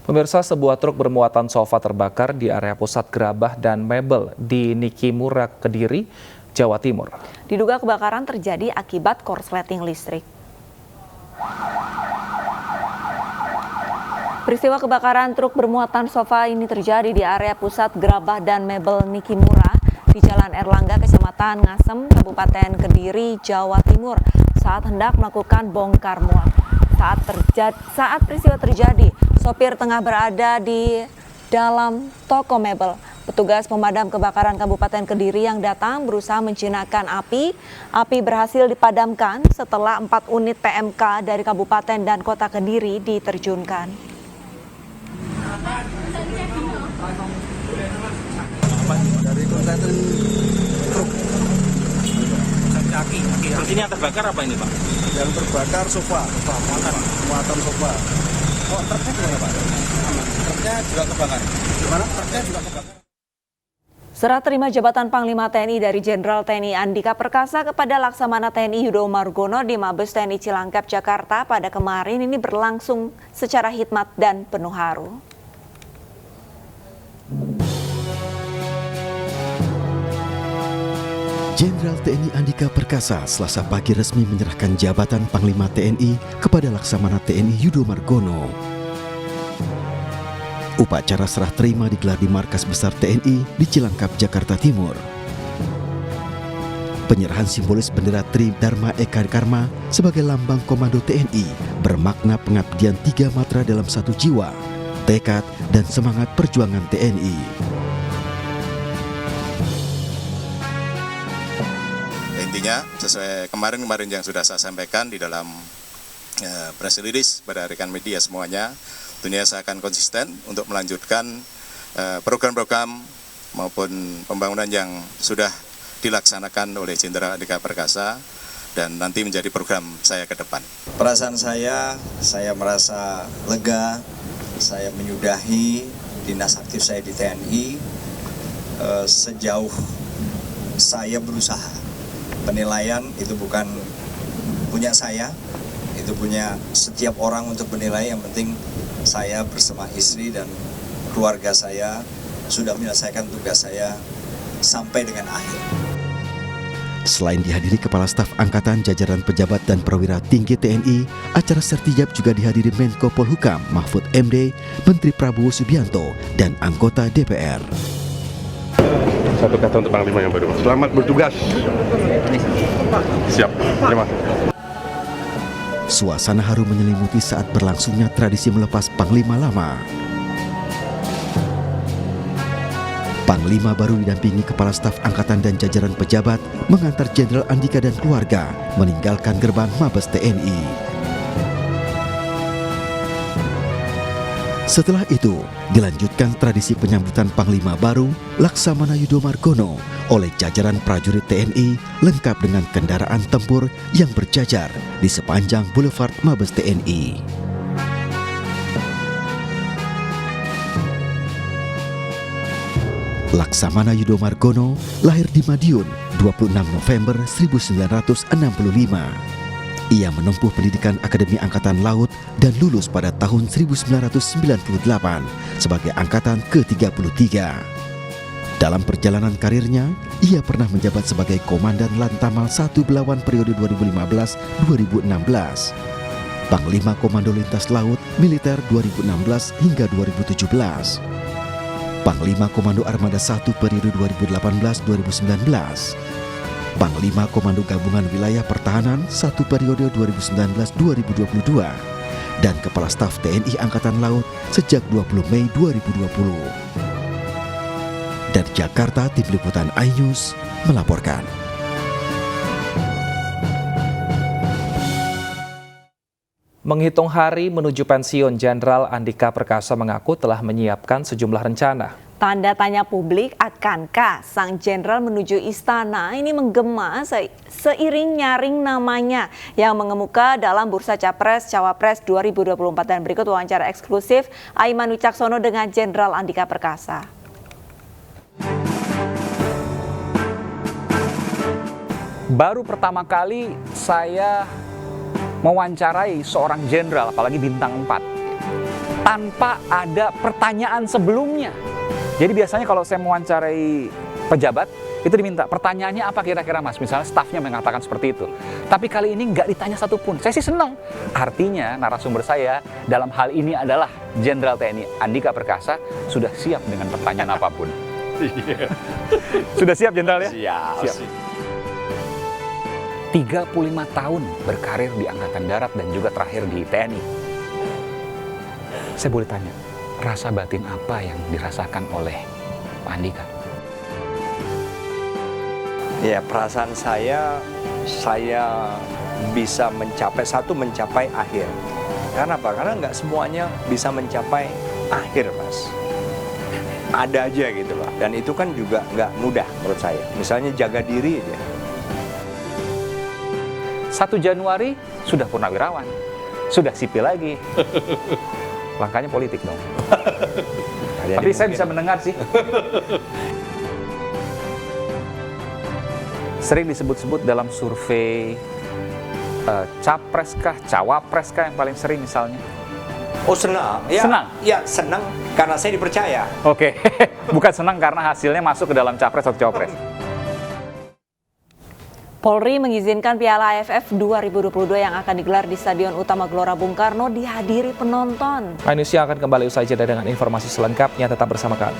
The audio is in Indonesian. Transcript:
Pemirsa, sebuah truk bermuatan sofa terbakar di area pusat gerabah dan mebel di Nikimura, Kediri, Jawa Timur. Diduga kebakaran terjadi akibat korsleting listrik. Peristiwa kebakaran truk bermuatan sofa ini terjadi di area pusat gerabah dan mebel Nikimura di Jalan Erlangga, Kecamatan Ngasem, Kabupaten Kediri, Jawa Timur saat hendak melakukan bongkar muat. Saat peristiwa terjadi, sopir tengah berada di dalam toko mebel. Petugas pemadam kebakaran Kabupaten Kediri yang datang berusaha menjinakkan api. Api berhasil dipadamkan setelah 4 unit PMK dari Kabupaten dan Kota Kediri diterjunkan. Dari kontainer truk. Terus ini yang terbakar apa ini, Pak? Yang terbakar sofa, muatan sofa. Oh, truknya gimana, Pak? Truknya juga kebakar. Gimana? Truknya juga kebakar. Serah terima jabatan Panglima TNI dari Jenderal TNI Andika Perkasa kepada Laksamana TNI Yudo Margono di Mabes TNI Cilangkap, Jakarta pada kemarin ini berlangsung secara hikmat dan penuh haru. Jenderal TNI Andika Perkasa Selasa pagi resmi menyerahkan jabatan Panglima TNI kepada Laksamana TNI Yudo Margono. Upacara serah terima digelar di Markas Besar TNI di Cilangkap, Jakarta Timur. Penyerahan simbolis bendera Tri Dharma Eka Karma sebagai lambang komando TNI bermakna pengabdian 3 matra dalam 1 jiwa, tekad dan semangat perjuangan TNI. Intinya sesuai kemarin yang sudah saya sampaikan di dalam press release pada rekan media semuanya, tentunya saya akan konsisten untuk melanjutkan program-program maupun pembangunan yang sudah dilaksanakan oleh Jenderal Andika Perkasa dan nanti menjadi program saya ke depan. Perasaan saya merasa lega, saya menyudahi dinas aktif saya di TNI sejauh saya berusaha. Penilaian itu bukan punya saya, itu punya setiap orang untuk menilai. Yang penting saya bersama istri dan keluarga saya sudah menyelesaikan tugas saya sampai dengan akhir. Selain dihadiri Kepala Staf Angkatan, jajaran pejabat dan perwira tinggi TNI, acara sertijab juga dihadiri Menko Polhukam Mahfud MD, Menteri Prabowo Subianto, dan anggota DPR. Satu kata untuk Panglima yang baru. Selamat bertugas. Siap. Terima kasih. Suasana haru menyelimuti saat berlangsungnya tradisi melepas Panglima lama. Panglima baru didampingi Kepala Staf Angkatan dan jajaran pejabat mengantar Jenderal Andika dan keluarga meninggalkan gerbang Mabes TNI. Setelah itu, dilanjutkan tradisi penyambutan Panglima baru Laksamana Yudo Margono oleh jajaran prajurit TNI lengkap dengan kendaraan tempur yang berjajar di sepanjang Boulevard Mabes TNI. Laksamana Yudo Margono lahir di Madiun 26 November 1965. Ia menempuh pendidikan Akademi Angkatan Laut dan lulus pada tahun 1998 sebagai angkatan ke-33. Dalam perjalanan karirnya, ia pernah menjabat sebagai Komandan Lantamal 1 Belawan periode 2015-2016, Panglima Komando Lintas Laut Militer 2016 hingga 2017, Panglima Komando Armada 1 periode 2018-2019, Panglima Komando Gabungan Wilayah Pertahanan 1 periode 2019-2022, dan Kepala Staf TNI Angkatan Laut sejak 20 Mei 2020. Dari Jakarta, Tim Liputan iNews melaporkan. Menghitung hari menuju pensiun, Jenderal Andika Perkasa mengaku telah menyiapkan sejumlah rencana. Tanda tanya publik, akankah sang jenderal menuju istana ini menggema seiring nyaring namanya yang mengemuka dalam bursa Capres-Cawapres 2024. Dan berikut wawancara eksklusif Aiman Wicaksono dengan Jenderal Andika Perkasa. Baru pertama kali saya mewawancarai seorang jenderal, apalagi bintang 4. tanpa ada pertanyaan sebelumnya. Jadi biasanya kalau saya mewawancarai pejabat, itu diminta pertanyaannya apa kira-kira Mas, misalnya stafnya mengatakan seperti itu. Tapi kali ini nggak ditanya satupun. Saya sih senang. Artinya narasumber saya dalam hal ini adalah Jenderal TNI Andika Perkasa sudah siap dengan pertanyaan apapun. Sudah siap Jenderal ya? Siap. 35 tahun berkarir di Angkatan Darat dan juga terakhir di TNI. Saya boleh tanya, rasa batin apa yang dirasakan oleh Pak Andika? Ya, perasaan saya bisa mencapai akhir. Karena apa? Karena nggak semuanya bisa mencapai akhir, Mas. Ada aja gitu loh. Dan itu kan juga nggak mudah menurut saya. Misalnya jaga diri aja. 1 Januari sudah purnawirawan, sudah sipil lagi. Langkahnya politik dong. Tapi saya bisa mendengar sih. Sering disebut-sebut dalam survei capres kah, cawapres kah yang paling sering misalnya? Oh, senang. Ya, senang? Ya, senang karena saya dipercaya. Oke, bukan senang karena hasilnya masuk ke dalam capres atau cawapres. Polri mengizinkan Piala AFF 2022 yang akan digelar di Stadion Utama Gelora Bung Karno dihadiri penonton. Indonesia akan kembali usai jeda dengan informasi selengkapnya, tetap bersama kami.